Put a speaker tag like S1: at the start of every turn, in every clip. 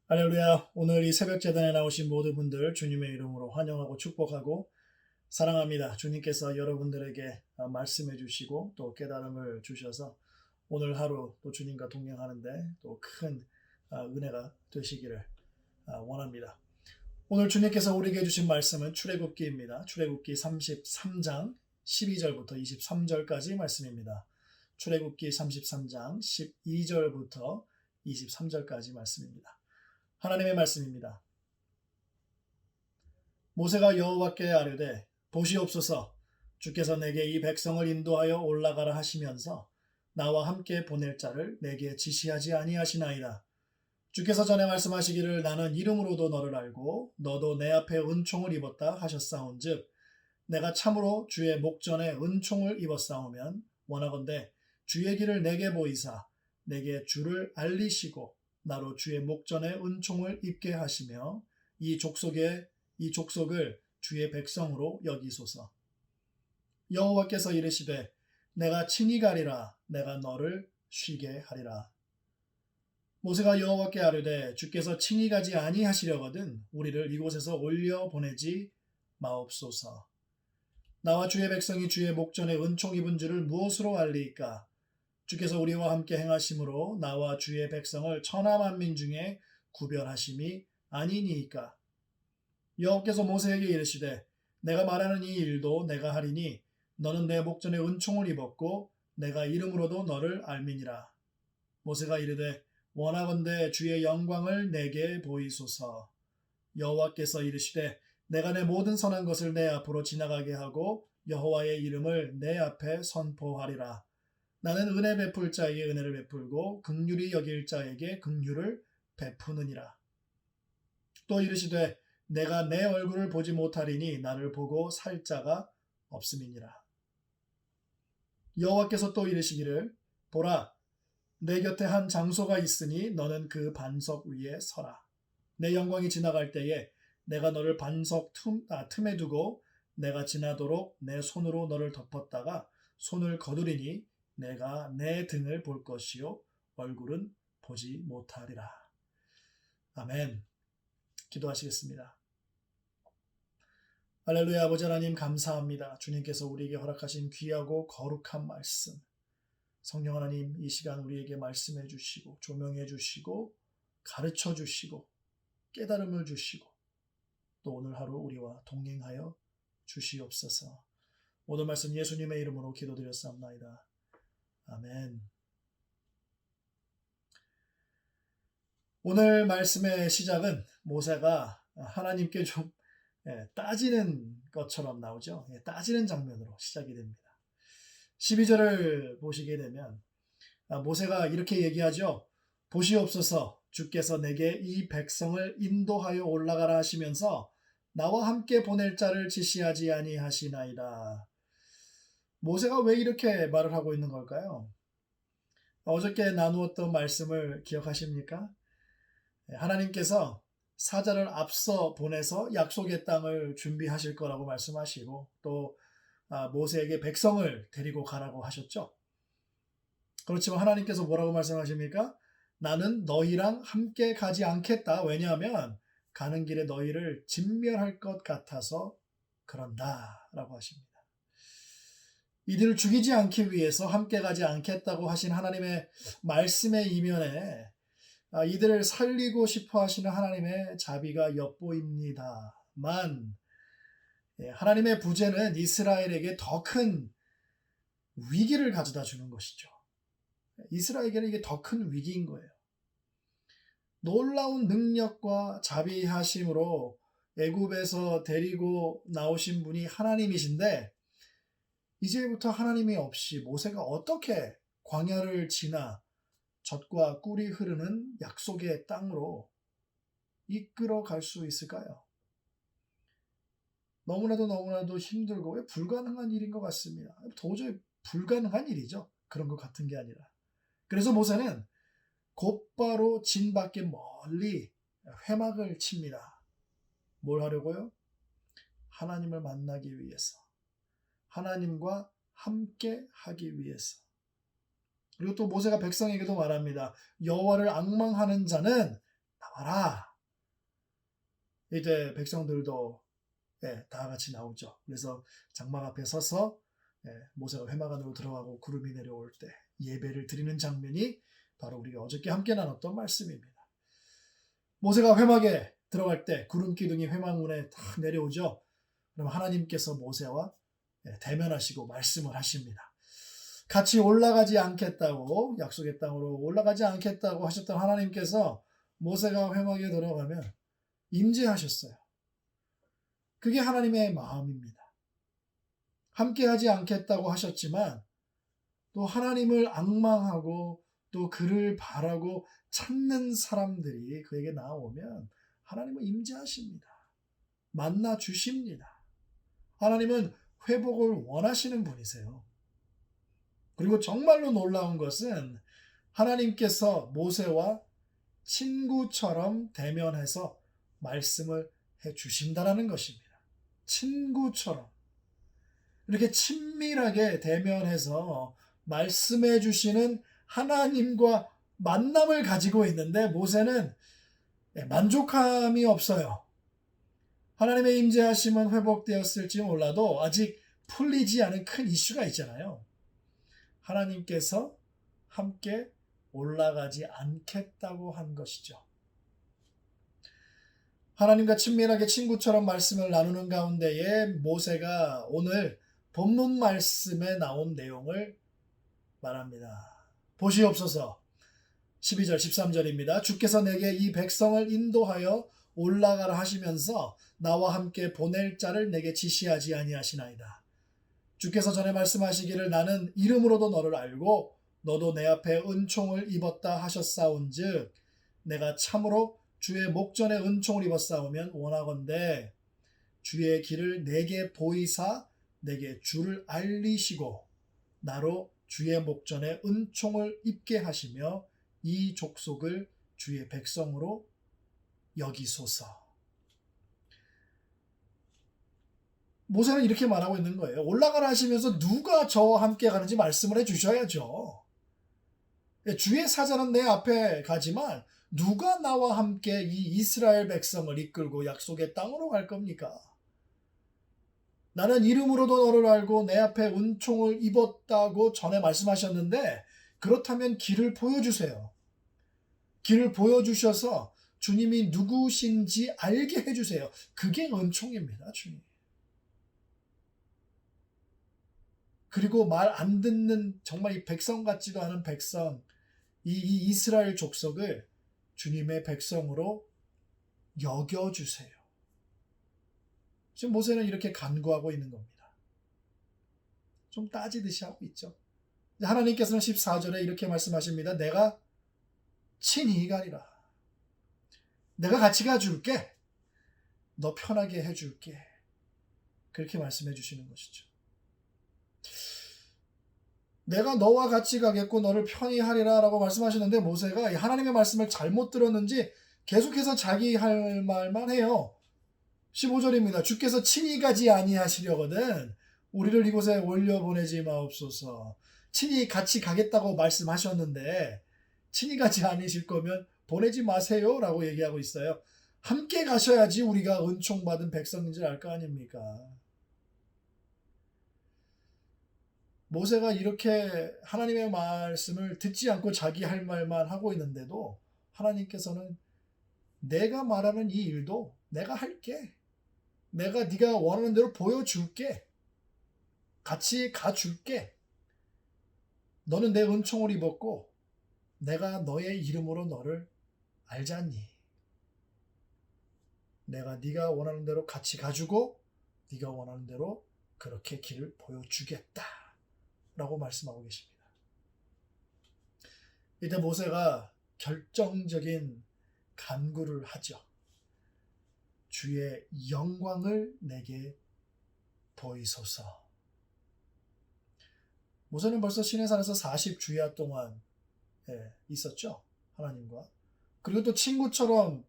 S1: 할렐루야. 오늘 이 새벽 제단에 나오신 모든 분들 주님의 이름으로 환영하고 축복하고 사랑합니다. 주님께서 여러분들에게 말씀해 주시고 또 깨달음을 주셔서 오늘 하루 또 주님과 동행하는데 또 큰 은혜가 되시기를 원합니다. 오늘 주님께서 우리에게 주신 말씀은 출애굽기입니다. 출애굽기 33장 12절부터 23절까지 말씀입니다. 출애굽기 33장 12절부터 23절까지 말씀입니다. 하나님의 말씀입니다. 모세가 여호와께 아뢰되 보시옵소서, 주께서 내게 이 백성을 인도하여 올라가라 하시면서 나와 함께 보낼 자를 내게 지시하지 아니하시나이다. 주께서 전에 말씀하시기를 나는 이름으로도 너를 알고 너도 내 앞에 은총을 입었다 하셨사온즉 내가 참으로 주의 목전에 은총을 입었사오면 원하건대 주의 길을 내게 보이사 내게 주를 알리시고 나로 주의 목전에 은총을 입게 하시며 이 족속을 주의 백성으로 여기소서. 여호와께서 이르시되 내가 친히 가리라. 내가 너를 쉬게 하리라. 모세가 여호와께 아뢰되 주께서 친히 가지 아니하시려거든 우리를 이곳에서 올려 보내지 마옵소서. 나와 주의 백성이 주의 목전에 은총 입은 줄을 무엇으로 알리이까? 주께서 우리와 함께 행하심으로 나와 주의 백성을 천하 만민 중에 구별하심이 아니니이까. 여호와께서 모세에게 이르시되 내가 말하는 이 일도 내가 하리니 너는 내 목전에 은총을 입었고 내가 이름으로도 너를 알미니라. 모세가 이르되 원하건대 주의 영광을 내게 보이소서. 여호와께서 이르시되 내가 내 모든 선한 것을 내 앞으로 지나가게 하고 여호와의 이름을 내 앞에 선포하리라. 나는 은혜 베풀 자에게 은혜를 베풀고 긍휼히 여길 자에게 긍휼을 베푸느니라. 또 이르시되 내가 내 얼굴을 보지 못하리니 나를 보고 살 자가 없음이니라. 여호와께서 또 이르시기를 보라, 내 곁에 한 장소가 있으니 너는 그 반석 위에 서라. 내 영광이 지나갈 때에 내가 너를 반석 틈에 두고 내가 지나도록 내 손으로 너를 덮었다가 손을 거두리니 내가 내 등을 볼 것이요 얼굴은 보지 못하리라. 아멘. 기도하시겠습니다. 할렐루야. 아버지 하나님 감사합니다. 주님께서 우리에게 허락하신 귀하고 거룩한 말씀, 성령 하나님 이 시간 우리에게 말씀해 주시고 조명해 주시고 가르쳐 주시고 깨달음을 주시고 또 오늘 하루 우리와 동행하여 주시옵소서. 모든 말씀 예수님의 이름으로 기도드렸사옵나이다. 아멘. 오늘 말씀의 시작은 모세가 하나님께 좀 따지는 것처럼 나오죠. 따지는 장면으로 시작이 됩니다. 12절을 보시게 되면 모세가 이렇게 얘기하죠. 보시옵소서, 주께서 내게 이 백성을 인도하여 올라가라 하시면서 나와 함께 보낼 자를 지시하지 아니하시나이다. 모세가 왜 이렇게 말을 하고 있는 걸까요? 어저께 나누었던 말씀을 기억하십니까? 하나님께서 사자를 앞서 보내서 약속의 땅을 준비하실 거라고 말씀하시고 또 모세에게 백성을 데리고 가라고 하셨죠. 그렇지만 하나님께서 뭐라고 말씀하십니까? 나는 너희랑 함께 가지 않겠다. 왜냐하면 가는 길에 너희를 진멸할 것 같아서 그런다 라고 하십니다. 이들을 죽이지 않기 위해서 함께 가지 않겠다고 하신 하나님의 말씀의 이면에 이들을 살리고 싶어 하시는 하나님의 자비가 엿보입니다만 하나님의 부재는 이스라엘에게 더 큰 위기를 가져다 주는 것이죠. 이스라엘에게는 이게 더 큰 위기인 거예요. 놀라운 능력과 자비하심으로 애굽에서 데리고 나오신 분이 하나님이신데 이제부터 하나님이 없이 모세가 어떻게 광야를 지나 젖과 꿀이 흐르는 약속의 땅으로 이끌어 갈 수 있을까요? 너무나도 힘들고 불가능한 일인 것 같습니다. 도저히 불가능한 일이죠. 그런 것 같은 게 아니라. 그래서 모세는 곧바로 진 밖에 멀리 회막을 칩니다. 뭘 하려고요? 하나님을 만나기 위해서. 하나님과 함께 하기 위해서. 그리고 또 모세가 백성에게도 말합니다. 여호와를 앙망하는 자는 나와라. 이때 백성들도 다 같이 나오죠. 그래서 장막 앞에 서서 모세가 회막 안으로 들어가고 구름이 내려올 때 예배를 드리는 장면이 바로 우리가 어저께 함께 나눴던 말씀입니다. 모세가 회막에 들어갈 때 구름 기둥이 회막 문에 딱 내려오죠. 그럼 하나님께서 모세와 대면하시고 말씀을 하십니다. 같이 올라가지 않겠다고, 약속의 땅으로 올라가지 않겠다고 하셨던 하나님께서 모세가 회막에 들어가면 임재하셨어요. 그게 하나님의 마음입니다. 함께하지 않겠다고 하셨지만 또 하나님을 앙망하고 또 그를 바라고 찾는 사람들이 그에게 나오면 하나님은 임재하십니다. 만나 주십니다. 하나님은 회복을 원하시는 분이세요. 그리고 정말로 놀라운 것은 하나님께서 모세와 친구처럼 대면해서 말씀을 해 주신다는 것입니다. 친구처럼 이렇게 친밀하게 대면해서 말씀해 주시는 하나님과 만남을 가지고 있는데 모세는 만족함이 없어요. 하나님의 임재하심은 회복되었을지 몰라도 아직 풀리지 않은 큰 이슈가 있잖아요. 하나님께서 함께 올라가지 않겠다고 한 것이죠. 하나님과 친밀하게 친구처럼 말씀을 나누는 가운데에 모세가 오늘 본문 말씀에 나온 내용을 말합니다. 보시옵소서 12절 13절입니다. 주께서 내게 이 백성을 인도하여 올라가라 하시면서 나와 함께 보낼 자를 내게 지시하지 아니하시나이다. 주께서 전에 말씀하시기를 나는 이름으로도 너를 알고 너도 내 앞에 은총을 입었다 하셨사온즉 내가 참으로 주의 목전에 은총을 입었사오면 원하건대 주의 길을 내게 보이사 내게 주를 알리시고 나로 주의 목전에 은총을 입게 하시며 이 족속을 주의 백성으로 여기소서. 모세는 이렇게 말하고 있는 거예요. 올라가라 하시면서 누가 저와 함께 가는지 말씀을 해 주셔야죠. 주의 사자는 내 앞에 가지만 누가 나와 함께 이 이스라엘 백성을 이끌고 약속의 땅으로 갈 겁니까? 나는 이름으로도 너를 알고 내 앞에 은총을 입었다고 전에 말씀하셨는데 그렇다면 길을 보여주세요. 길을 보여주셔서 주님이 누구신지 알게 해주세요. 그게 은총입니다, 주님. 그리고 말 안 듣는 정말 이 백성 같지도 않은 백성, 이 이스라엘 족속을 주님의 백성으로 여겨주세요. 지금 모세는 이렇게 간구하고 있는 겁니다. 좀 따지듯이 하고 있죠. 하나님께서는 14절에 이렇게 말씀하십니다. 내가 친히 가리라. 내가 같이 가줄게. 너 편하게 해줄게. 그렇게 말씀해 주시는 것이죠. 내가 너와 같이 가겠고 너를 편히 하리라 라고 말씀하시는데 모세가 하나님의 말씀을 잘못 들었는지 계속해서 자기 할 말만 해요. 15절입니다. 주께서 친히 가지 아니하시려거든 우리를 이곳에 올려보내지 마옵소서. 친히 같이 가겠다고 말씀하셨는데 친히 가지 않으실 거면 보내지 마세요 라고 얘기하고 있어요. 함께 가셔야지 우리가 은총받은 백성인 줄 알 거 아닙니까? 모세가 이렇게 하나님의 말씀을 듣지 않고 자기 할 말만 하고 있는데도 하나님께서는 내가 말하는 이 일도 내가 할게. 내가 네가 원하는 대로 보여줄게. 같이 가줄게. 너는 내 은총을 입었고 내가 너의 이름으로 너를 알잖니. 내가 네가 원하는 대로 같이 가주고 네가 원하는 대로 그렇게 길을 보여주겠다. 라고 말씀하고 계십니다. 이때 모세가 결정적인 간구를 하죠. 주의 영광을 내게 보이소서. 모세는 벌써 시내산에서 40주야 동안 있었죠. 하나님과. 그리고 또 친구처럼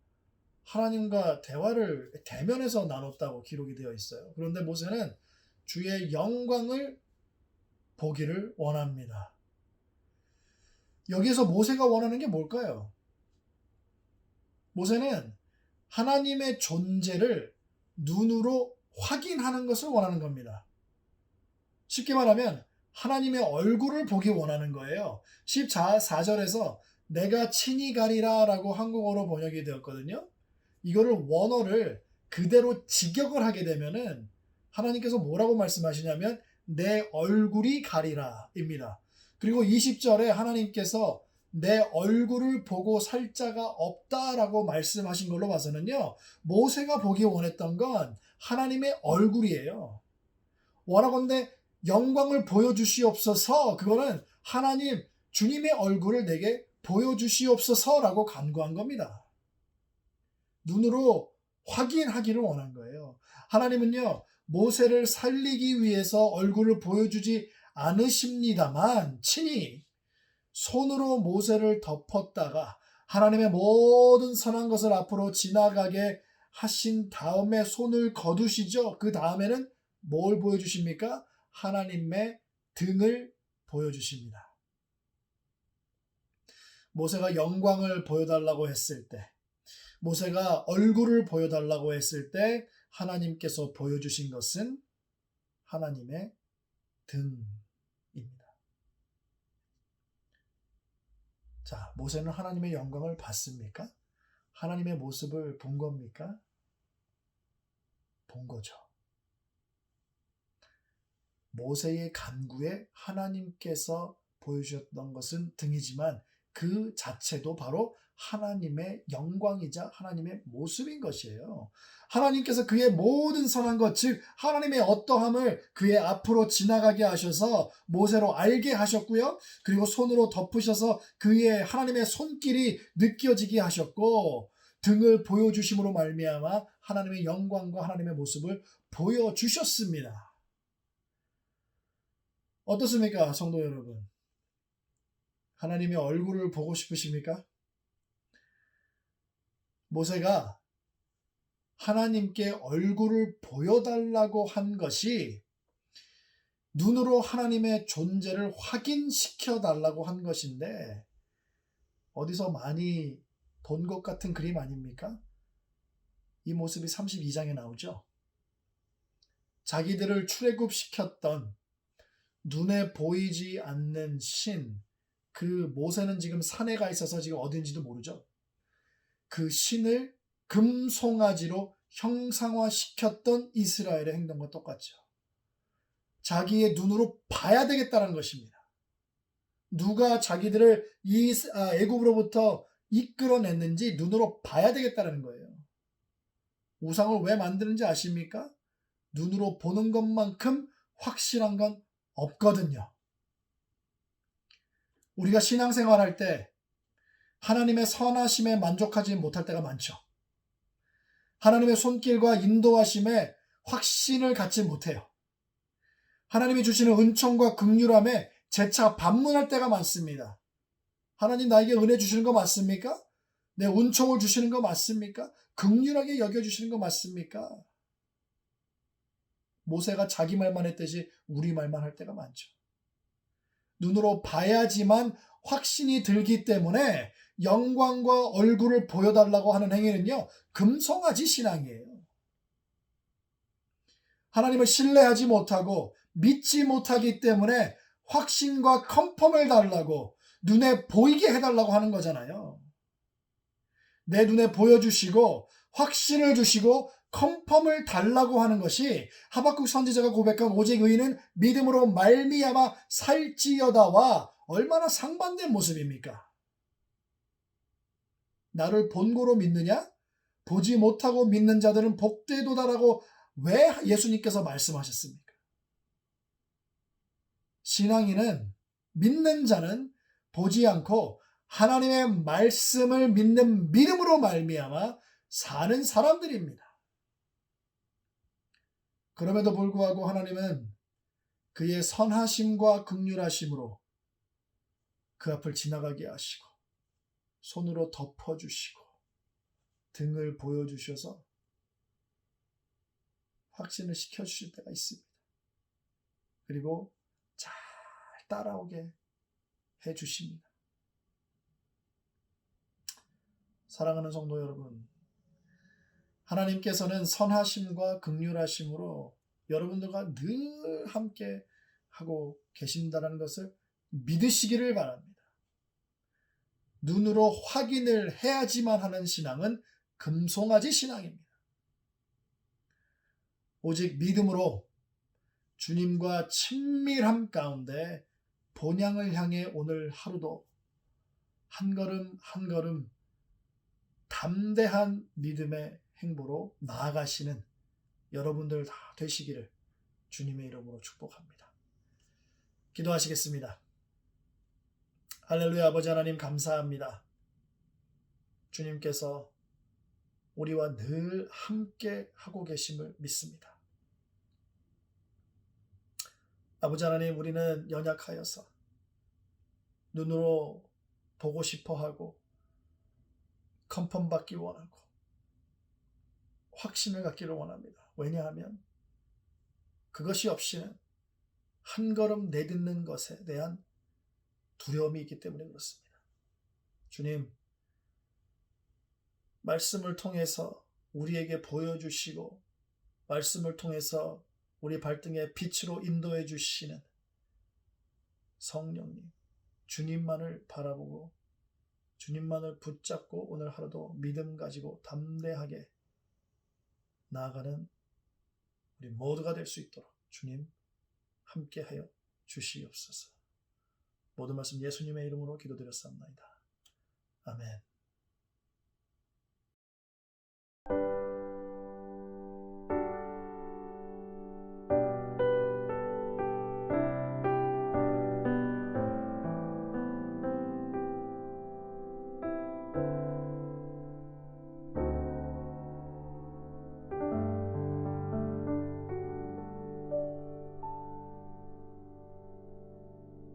S1: 하나님과 대화를 대면해서 나눴다고 기록이 되어 있어요. 그런데 모세는 주의 영광을 보기를 원합니다. 여기에서 모세가 원하는 게 뭘까요? 모세는 하나님의 존재를 눈으로 확인하는 것을 원하는 겁니다. 쉽게 말하면 하나님의 얼굴을 보기 원하는 거예요. 14절에서 내가 친히 가리라 라고 한국어로 번역이 되었거든요. 이거를 원어를 그대로 직역을 하게 되면은 하나님께서 뭐라고 말씀하시냐면 내 얼굴이 가리라 입니다. 그리고 20절에 하나님께서 내 얼굴을 보고 살 자가 없다라고 말씀하신 걸로 봐서는요, 모세가 보기 원했던 건 하나님의 얼굴이에요. 원하건대 영광을 보여주시옵소서. 그거는 하나님 주님의 얼굴을 내게 보여주시옵소서라고 간구한 겁니다. 눈으로 확인하기를 원한 거예요. 하나님은요, 모세를 살리기 위해서 얼굴을 보여주지 않으십니다만 친히 손으로 모세를 덮었다가 하나님의 모든 선한 것을 앞으로 지나가게 하신 다음에 손을 거두시죠. 그 다음에는 뭘 보여주십니까? 하나님의 등을 보여주십니다. 모세가 영광을 보여달라고 했을 때, 모세가 얼굴을 보여달라고 했을 때 하나님께서 보여주신 것은 하나님의 등입니다. 자, 모세는 하나님의 영광을 봤습니까? 하나님의 모습을 본 겁니까? 본 거죠. 모세의 간구에 하나님께서 보여주셨던 것은 등이지만 그 자체도 바로 하나님의 영광이자 하나님의 모습인 것이에요. 하나님께서 그의 모든 선한 것, 즉 하나님의 어떠함을 그의 앞으로 지나가게 하셔서 모세로 알게 하셨고요. 그리고 손으로 덮으셔서 그의 하나님의 손길이 느껴지게 하셨고 등을 보여주심으로 말미암아 하나님의 영광과 하나님의 모습을 보여주셨습니다. 어떻습니까, 성도 여러분? 하나님의 얼굴을 보고 싶으십니까? 모세가 하나님께 얼굴을 보여달라고 한 것이 눈으로 하나님의 존재를 확인시켜 달라고 한 것인데 어디서 많이 본 것 같은 그림 아닙니까? 이 모습이 32장에 나오죠. 자기들을 출애굽시켰던 눈에 보이지 않는 신, 그 모세는 지금 산에 가 있어서 지금 어딘지도 모르죠. 그 신을 금송아지로 형상화시켰던 이스라엘의 행동과 똑같죠. 자기의 눈으로 봐야 되겠다는 것입니다. 누가 자기들을 애굽으로부터 이끌어냈는지 눈으로 봐야 되겠다는 거예요. 우상을 왜 만드는지 아십니까? 눈으로 보는 것만큼 확실한 건 없거든요. 우리가 신앙생활할 때 하나님의 선하심에 만족하지 못할 때가 많죠. 하나님의 손길과 인도하심에 확신을 갖지 못해요. 하나님이 주시는 은총과 긍휼함에 재차 반문할 때가 많습니다. 하나님 나에게 은혜 주시는 거 맞습니까? 내 은총을 주시는 거 맞습니까? 긍휼하게 여겨주시는 거 맞습니까? 모세가 자기 말만 했듯이 우리 말만 할 때가 많죠. 눈으로 봐야지만 확신이 들기 때문에 영광과 얼굴을 보여달라고 하는 행위는요, 금송아지 신앙이에요. 하나님을 신뢰하지 못하고 믿지 못하기 때문에 확신과 컨펌을 달라고 눈에 보이게 해달라고 하는 거잖아요. 내 눈에 보여주시고 확신을 주시고 컨펌을 달라고 하는 것이 하박국 선지자가 고백한 오직 의인은 믿음으로 말미암아 살지어다와 얼마나 상반된 모습입니까? 나를 본고로 믿느냐? 보지 못하고 믿는 자들은 복되도다라고 왜 예수님께서 말씀하셨습니까? 신앙인은 믿는 자는 보지 않고 하나님의 말씀을 믿는 믿음으로 말미암아 사는 사람들입니다. 그럼에도 불구하고 하나님은 그의 선하심과 긍휼하심으로 그 앞을 지나가게 하시고 손으로 덮어주시고 등을 보여주셔서 확신을 시켜주실 때가 있습니다. 그리고 잘 따라오게 해주십니다. 사랑하는 성도 여러분, 하나님께서는 선하심과 긍휼하심으로 여러분들과 늘 함께 하고 계신다는 것을 믿으시기를 바랍니다. 눈으로 확인을 해야지만 하는 신앙은 금송아지 신앙입니다. 오직 믿음으로 주님과 친밀함 가운데 본향을 향해 오늘 하루도 한 걸음 한 걸음 담대한 믿음의 행보로 나아가시는 여러분들 다 되시기를 주님의 이름으로 축복합니다. 기도하시겠습니다. 할렐루야. 아버지 하나님 감사합니다. 주님께서 우리와 늘 함께 하고 계심을 믿습니다. 아버지 하나님, 우리는 연약하여서 눈으로 보고 싶어하고 컨펌받기 원하고 확신을 갖기를 원합니다. 왜냐하면 그것이 없이는 한 걸음 내딛는 것에 대한 두려움이 있기 때문에 그렇습니다. 주님, 말씀을 통해서 우리에게 보여주시고 말씀을 통해서 우리 발등에 빛으로 인도해 주시는 성령님, 주님만을 바라보고 주님만을 붙잡고 오늘 하루도 믿음 가지고 담대하게 나아가는 우리 모두가 될 수 있도록 주님 함께하여 주시옵소서. 모든 말씀 예수님의 이름으로 기도드렸사옵나이다. 아멘.